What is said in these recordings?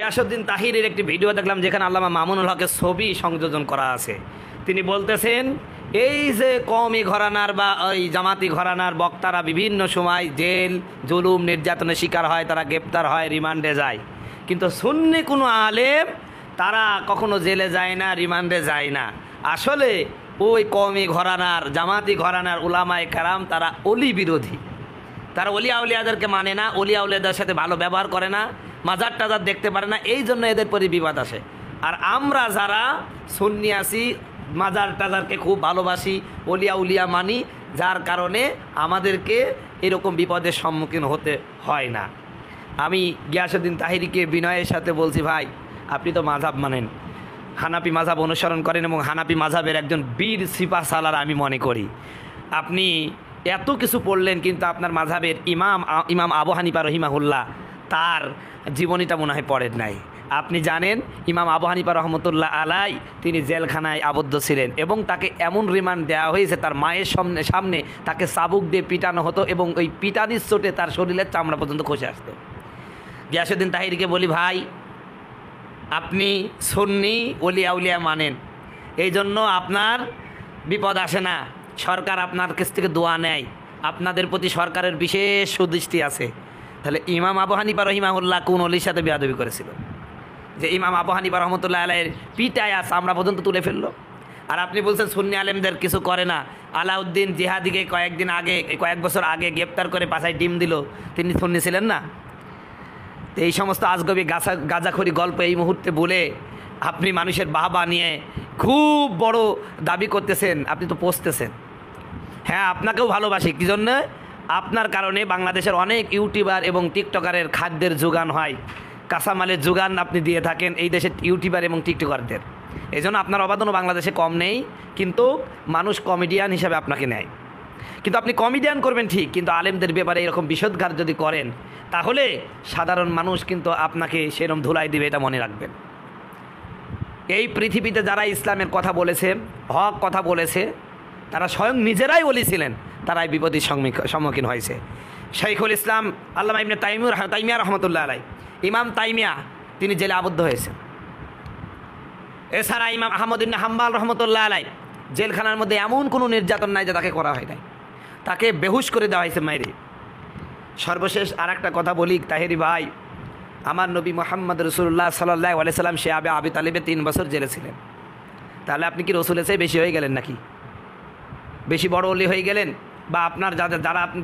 গিয়াসউদ্দিন তাহিরের একটি ভিডিও দেখলাম যেখানে আল্লামা মামুনুল হকের ছবি সংযোজন করা আছে। তিনি বলতেছেন এই যে কওমি ঘরানার বা ওই জামাতি ঘরানার বক্তারা বিভিন্ন সময় জেল জুলুম নির্যাতনের শিকার হয়, তারা গ্রেপ্তার হয়, রিমান্ডে যায়, কিন্তু সুন্নি কোনো আলেম তারা কখনো জেলে যায় না, রিমান্ডে যায় না। আসলে ওই কওমি ঘরানার জামাতি ঘরানার উলামায়ে কেরাম তারা অলি বিরোধী, তারা অলিয়া উলিয়াদেরকে মানে না, অলিয়া উলিয়াদের সাথে ভালো ব্যবহার করে না, মাজার টাজার দেখতে পারে না, এই জন্য এদের পরে বিবাদ আসে। আর আমরা যারা সুন্নি আছি মাজার টাজারকে খুব ভালোবাসি, অলিয়া উলিয়া মানি, যার কারণে আমাদেরকে এরকম বিপদের সম্মুখীন হতে হয় না। আমি গিয়াসউদ্দিন তাহিরিকে বিনয়ের সাথে বলছি, ভাই আপনি তো মাযহাব মানেন, হানাফি মাযহাব অনুসরণ করেন এবং হানাফি মাযহাবের একজন বীর সিপাহ সালার আমি মনে করি। আপনি এত কিছু পড়লেন কিন্তু আপনার মাযহাবের ইমাম আবু হানিফা রহিমাহুল্লাহ তার জীবনীটা মনে হয় পড়েন নাই। আপনি জানেন ইমাম আবু হানিফা রহমতুল্লাহ আলাই তিনি জেলখানায় আবদ্ধ ছিলেন এবং তাকে এমন রিমান্ড দেওয়া হয়েছে, তার মায়ের সামনে তাকে চাবুক দিয়ে পিটানো হতো এবং ওই পিটানির চোটে তার শরীরের চামড়া পর্যন্ত খসে আসতো। গিয়াসউদ্দিন তাহিরকে বলি, ভাই আপনি সুন্নি ওলিয়া উলিয়া মানেন, এই জন্য আপনার বিপদ আসে না, সরকার আপনার কাছ থেকে দোয়া নেয়, আপনাদের প্রতি সরকারের বিশেষ সুদৃষ্টি আছে। তাহলে ইমাম আবু হানিফা রহিমাহুল্লাহ কোন অলির সাথে বেয়াদবি করেছিল যে ইমাম আবু হানিফা রহমতুল্লাহ আলাইয়ের পিটায় চামড়া পর্যন্ত তুলে ফেললো? আর আপনি বলছেন সুন্নি আলেমদের কিছু করে না। আলাউদ্দিন জিহাদিকে কয়েক বছর আগে গ্রেপ্তার করে পাছায় ডিম দিল, তিনি সুন্নি ছিলেন না? এই সমস্ত আজগবি গাঁজাখড়ি গল্প এই মুহূর্তে বলে আপনি মানুষের বাহবা নিয়ে খুব বড় দাবি করতেছেন, আপনি তো পৌঁছতেছেন। হ্যাঁ, আপনাকেও ভালোবাসি, কী জন্য? আপনার কারণে বাংলাদেশের অনেক ইউটিউবার এবং টিকটকারের খাদ্যের যোগান হয়, কাঁচামালের যোগান আপনি দিয়ে থাকেন এই দেশের ইউটিউবার এবং টিকটকারদের। এই জন্য আপনার অবদানও বাংলাদেশে কম নেই, কিন্তু মানুষ কমেডিয়ান হিসাবে আপনাকে নেয়। কিন্তু আপনি কমেডিয়ান করবেন ঠিক, কিন্তু আলেমদের ব্যাপারে এরকম বিষোদগার যদি করেন তাহলে সাধারণ মানুষ কিন্তু আপনাকে সেরকম ধুলাই দিবে, এটা মনে রাখবেন। এই পৃথিবীতে যারা ইসলামের কথা বলেছে, হক কথা বলেছে, তারা স্বয়ং নিজেরাই ওলি ছিলেন, তারাই বিপদের সম্মুখীন হয়েছে। শাইখুল ইসলাম আল্লামা ইবনে তাইমিয়া রহমতুল্লাহ আলাই, ইমাম তাইমিয়া তিনি জেলে আবদ্ধ হয়েছেন। এছাড়া ইমাম আহমদ ইবনে হাম্বল রহমতুল্লাহ আলাই জেলখানার মধ্যে এমন কোনো নির্যাতন নাই যে তাকে করা হয় নাই, তাকে বেহুশ করে দেওয়া হয়েছে মাইরে। সর্বশেষ আর একটা কথা বলি তাহেরি ভাই, আমার নবী মুহাম্মদ রাসূলুল্লাহ সাল্লাল্লাহু আলাইহি সাল্লাম সে আবি তালিবে 3 বছর জেলে ছিলেন। তাহলে আপনি কি রসুলের চেয়ে বেশি হয়ে গেলেন নাকি? বেশি বড় অলি হয়ে গেলেন? বা আপনার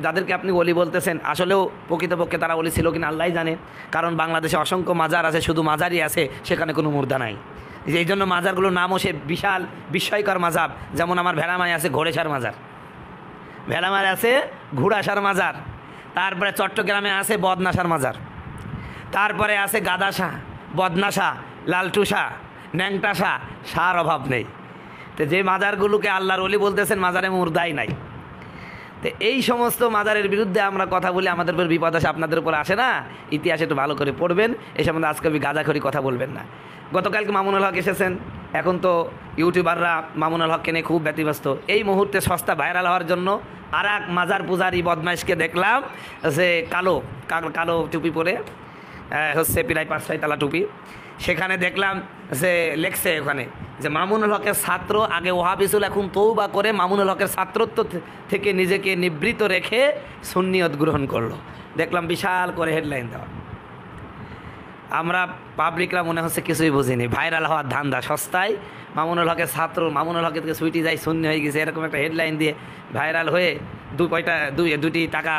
যাদেরকে আপনি অলি বলতেছেন আসলেও প্রকৃতপক্ষে তারা অলি ছিল কিনা আল্লাহই জানে। কারণ বাংলাদেশে অসংখ্য মাজার আছে, শুধু মাজারই আছে, সেখানে কোনো মুর্দা নাই। এই জন্য মাজারগুলোর নামও সে বিশাল বিস্ময়কর মাজার। যেমন আমার ভেড়ামায় আছে ঘোড়েশার মাজার, ভেড়ামায় আছে ঘোড়াশার মাজার, তারপরে চট্টগ্রামে আছে বদনাশার মাজার, তারপরে আছে গাদাশা, বদনাশা, লালটুসা, ন্যাংটাসা, সার অভাব নেই। তো যে মাজারগুলোকে আল্লাহর ওলি বলতেছেন মাজারে মুর্দাই নাই। তো এই সমস্ত মাজারের বিরুদ্ধে আমরা কথা বলি, আমাদের উপর বিপদ আসে, আপনাদের উপর আসে না। ইতিহাস একটু ভালো করে পড়বেন, এই সম্বন্ধে আজকে গাঁজাখড়ি কথা বলবেন না। গতকালকে মামুনুল হক এসেছেন, এখন তো ইউটিউবাররা মামুনুল হককে নিয়ে খুব ব্যতিব্যস্ত। এই মুহূর্তে সস্তা ভাইরাল হওয়ার জন্য আর এক মাজার পূজারি বদমাইশকে দেখলাম যে কালো টুপি পরে, হচ্ছে প্রায় 5-6 তালা টুপি, সেখানে দেখলাম যে লেখছে ওখানে যে মামুনুল হকের ছাত্র, আগে ওহাবি ছিল, এখন তওবা করে মামুনুল হকের ছাত্রত্ব থেকে নিজেকে নিবৃত রেখে সুন্নিয়ত গ্রহণ করলো। দেখলাম বিশাল করে হেডলাইন দেওয়া। আমরা পাবলিকরা মনে হচ্ছে কিছুই বুঝিনি, ভাইরাল হওয়ার ধান্দা, সস্তায় মামুনুল হকের ছাত্র, মামুনুল হকের থেকে সুইটি যাই সুন্নি হয়ে গেছে, এরকম একটা হেডলাইন দিয়ে ভাইরাল হয়ে 2 টাকা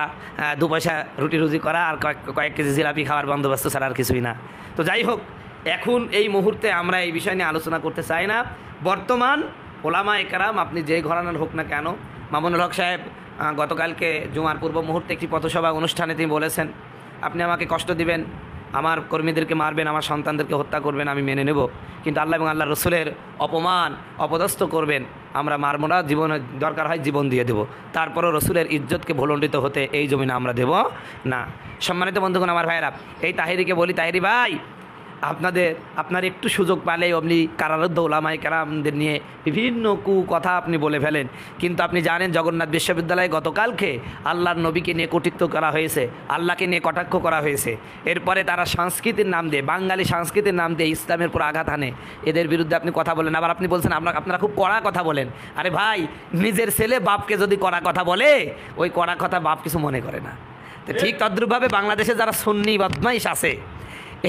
2 পয়সা রুটি রুজি করা আর কয়েক কেজি জিলাপি খাওয়ার বন্দোবস্ত ছাড়া আর কিছুই না। তো যাই হোক, এখন এই মুহূর্তে আমরা এই বিষয় নিয়ে আলোচনা করতে চাই না। বর্তমান ওলামায়ে কেরাম আপনি যে ঘরানার হোক না কেন, মামুনুল হক সাহেব গতকালকে জুমার পূর্ব মুহূর্তে একটি পথসভা অনুষ্ঠানে তিনি বলেছেন, আপনি আমাকে কষ্ট দিবেন, আমার কর্মীদেরকে মারবেন, আমার সন্তানদেরকে হত্যা করবেন, আমি মেনে নেব, কিন্তু আল্লাহ এবং আল্লাহ রসুলের অপদস্থ করবেন, আমরা মারব না, জীবনে দরকার হয় জীবন দিয়ে দেব, তারপরও রসুলের ইজ্জতকে ভুলণ্ডিত হতে এই জমিনে আমরা দেব না। সম্মানিত বন্ধুগণ, আমার ভাইয়েরা, এই তাহিরিকে বলি, তাহিরি ভাই আপনার একটু সুযোগ পালেই আপনি কারারুদ্ধ ওলামায়ে কেরামদের নিয়ে বিভিন্ন কথা আপনি বলে ফেলেন। কিন্তু আপনি জানেন জগন্নাথ বিশ্ববিদ্যালয়ে গতকালকে আল্লাহর নবীকে নিয়ে কটূক্তি করা হয়েছে, আল্লাহকে নিয়ে কটাক্ষ করা হয়েছে। এরপরে তারা সংস্কৃতির নাম দিয়ে, বাঙালি সংস্কৃতির নাম দিয়ে ইসলামের উপর আঘাত আনে। এদের বিরুদ্ধে আপনি কথা বলেন, আবার আপনি বলছেন আপনারা খুব কড়া কথা বলেন। আরে ভাই, নিজের ছেলে বাপকে যদি কড়া কথা বলে, ওই কড়া কথা বাপ কিছু মনে করে না। তো ঠিক তদ্রূপভাবে বাংলাদেশে যারা সুন্নি বদমাইশ আছে,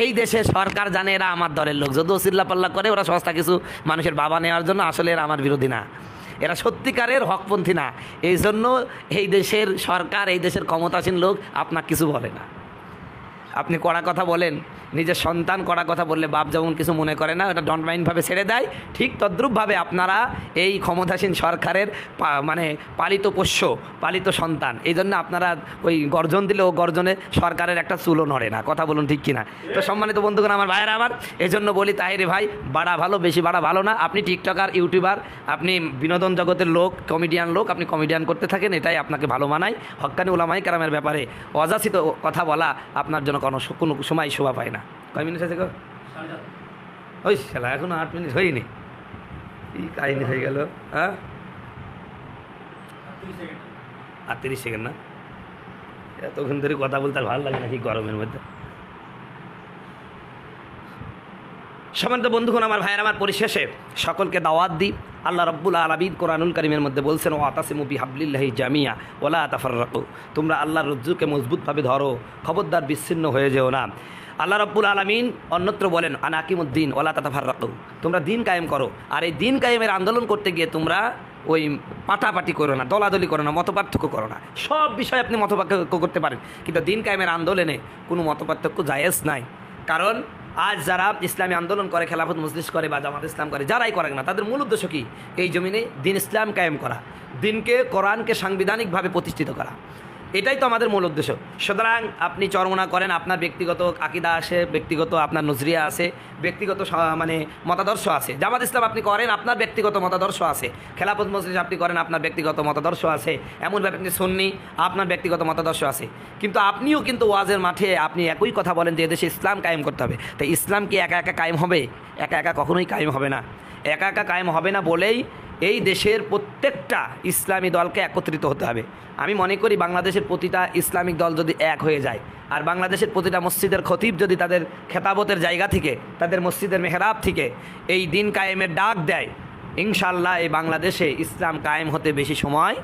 এই দেশে সরকার জানে এরা আমার দলের লোক, যদিও চিল্লাপাল্লা করে ওরা সস্তা কিছু মানুষের বাবা নেওয়ার জন্য, আসলে এরা আমার বিরোধী না, এরা সত্যিকারের হকপন্থী না। এই জন্য এই দেশের সরকার, এই দেশের ক্ষমতাসীন লোক আপনার কিছু বলে না। আপনি কড়া কথা বলেন, নিজের সন্তান কড়া কথা বললে বাপ যেমন কিছু মনে করে না, ওটা ডন্ট মাইন্ডভাবে ছেড়ে দেয়। ঠিক তদ্রূপভাবে আপনারা এই ক্ষমতাসীন সরকারের পালিত পোষ্য, পালিত সন্তান। এই জন্য আপনারা ওই গর্জন দিলে ও গর্জনে সরকারের একটা চুলও নড়ে না। কথা বলুন ঠিক কিনা? তো সম্মানিত বন্ধুগণ, আমার ভাইয়েরা, আমার এই জন্য বলি, তাহিরে ভাই, বাড়া ভালো, বেশি বাড়া ভালো না। আপনি টিকটকার, ইউটিউবার, আপনি বিনোদন জগতের লোক, কমেডিয়ান লোক, আপনি কমেডিয়ান করতে থাকেন, এটাই আপনাকে ভালো মানায়। হক্কানি উলামায়ে কেরামের ব্যাপারে অযাচিত কথা বলা আপনার জন্য কোনো সময় শোভা পায় না। কয় মিনিট আছে গো? ওই শালা, এখনো 8 মিনিট হয়নি। এই কাহিনি হয়ে গেল। হ্যাঁ, 38 সেকেন্ড না? এতক্ষণ ধরে কথা বলতে আর ভালো লাগে নাকি গরমের মধ্যে? সম্মানিত বন্ধুগণ, আমার ভাইয়ের, আমার পরিশেষে সকলকে দাওয়াত দিই। আল্লাহ রাব্বুল আলামিন কোরআনুল কারীমের মধ্যে বলছেন, ওয়াতাসিমু বিহাবলিল্লাহি জামিয়া ওয়ালা তাফাররাকু, তোমরা আল্লাহর রজ্জুকে মজবুতভাবে ধরো, খবরদার বিচ্ছিন্ন হয়ে যেও না। আল্লাহ রাব্বুল আলামিন অন্যত্র বলেন, আন আকিমুদ্দিন ওয়ালা তাতাফাররাকু, তোমরা দিন কায়েম করো। আর এই দিন কায়েমের আন্দোলন করতে গিয়ে তোমরা ওই পাটাপাটি করো না, দলাদলি করো না, মতপার্থক্য করো না। সব বিষয়ে আপনি মতপার্থক্য করতে পারেন, কিন্তু দিন কায়েমের আন্দোলনে কোনো মতপার্থক্য জায়েজ নাই। কারণ আজ যারা ইসলামী আন্দোলন করে, খেলাফত মজলিস করে বা জামাত ইসলাম করে, যারাই করে না, তাদের মূল উদ্দেশ্য কি? এই জমিনে দিন ইসলাম কায়েম করা, দিনকে, কোরআনকে সাংবিধানিকভাবে প্রতিষ্ঠিত করা। এটাই তো আমাদের মূল উদ্দেশ্য। সুতরাং আপনি চরমনা করেন, আপনার ব্যক্তিগত আকিদা আছে, ব্যক্তিগত আপনার নজরিয়া আছে, ব্যক্তিগত মতাদর্শ আছে। জামাত ইসলাম আপনি করেন, আপনার ব্যক্তিগত মতাদর্শ আছে। খেলাফত মজলিস আপনি করেন, আপনার ব্যক্তিগত মতাদর্শ আছে। এমন ব্যাপারে আপনি সুন্নি, আপনার ব্যক্তিগত মতাদর্শ আছে। কিন্তু আপনিও কিন্তু ওয়াজের মাঠে আপনি একই কথা বলেন যে এদেশে ইসলাম কায়েম করতে হবে। তাই ইসলাম কি একা একা কায়েম হবে? একা একা কখনোই কায়েম হবে না। একা একা কায়েম হবে না বলেই এই দেশের প্রত্যেকটা ইসলামী দলকে একত্রিত হতে হবে। আমি মনে করি বাংলাদেশের প্রতিটা ইসলামিক দল যদি এক হয়ে যায়, আর বাংলাদেশের প্রতিটা মসজিদের খতিব যদি তাদের খেতাবতের জায়গা থেকে, তাদের মসজিদের মেহরাব থেকে এই দিন কায়েমের ডাক দেয়, ইনশাআল্লাহ এই বাংলাদেশে ইসলাম কায়েম হতে বেশি সময়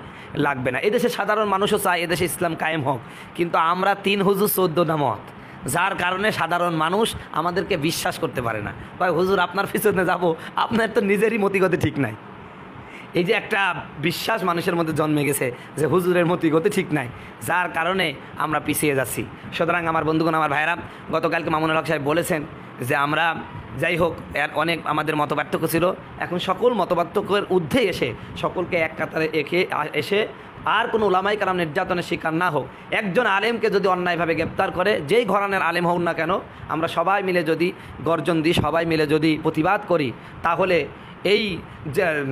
লাগবে না। এদেশে সাধারণ মানুষও চায় এদেশে ইসলাম কায়েম হোক, কিন্তু আমরা 3 হুজুর 14 মত, যার কারণে সাধারণ মানুষ আমাদেরকে বিশ্বাস করতে পারে না। ভাই হুজুর আপনার পিছনে যাব, আপনার তো নিজেরই মতিগতি ঠিক নাই। এই যে একটা বিশ্বাস মানুষের মধ্যে জন্মে গেছে যে হুজুরের মতিগতি ঠিক নাই, যার কারণে আমরা পিছিয়ে যাচ্ছি। সুতরাং আমার বন্ধুগণ, আমার ভাইরা, গতকালকে মামুনুল হক সাহেব বলেছেন যে আমরা যাই হোক অনেক আমাদের মতপার্থক্য ছিল, এখন সকল মতপার্থক্যের ঊর্ধ্বে এসে সকলকে এক কাতারে এসে আর কোনো ওলামায়ে কেরাম নির্যাতনের শিকার না হোক। একজন আলেমকে যদি অন্যায়ভাবে গ্রেপ্তার করে, যেই ঘরানার আলেম হোক না কেন, আমরা সবাই মিলে যদি গর্জন দিই, সবাই মিলে যদি প্রতিবাদ করি, তাহলে এই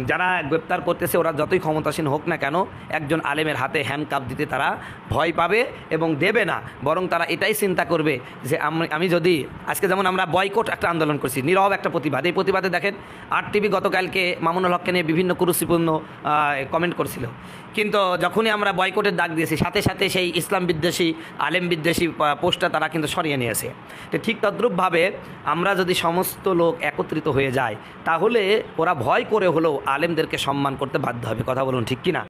যারা গ্রেপ্তার করতেছে ওরা যতই ক্ষমতাসীন হোক না কেন, একজন আলেমের হাতে হ্যান্ডকাপ দিতে তারা ভয় পাবে এবং দেবে না। বরং তারা এটাই চিন্তা করবে যে আমি যদি আজকে, যেমন আমরা বয়কট একটা আন্দোলন করছি, নীরব একটা প্রতিবাদ, এই প্রতিবাদে দেখেন RTV গতকালকে মামুনুল হককে নিয়ে বিভিন্ন কুরুচিপূর্ণ কমেন্ট করছিল, কিন্তু যখনই আমরা বয়কটের ডাক দিয়েছি, সাথে সাথে সেই ইসলাম বিদ্বেষী, আলেম বিদ্বেষী পোস্টটা তারা কিন্তু সরিয়ে নিয়েছে। তো ঠিক তদ্রূপভাবে আমরা যদি সমস্ত লোক একত্রিত হয়ে যায়, তাহলে ওরা ভয় করে হলেও আলেমদেরকে সম্মান করতে বাধ্য হবে। কথা বলুন ঠিক কিনা?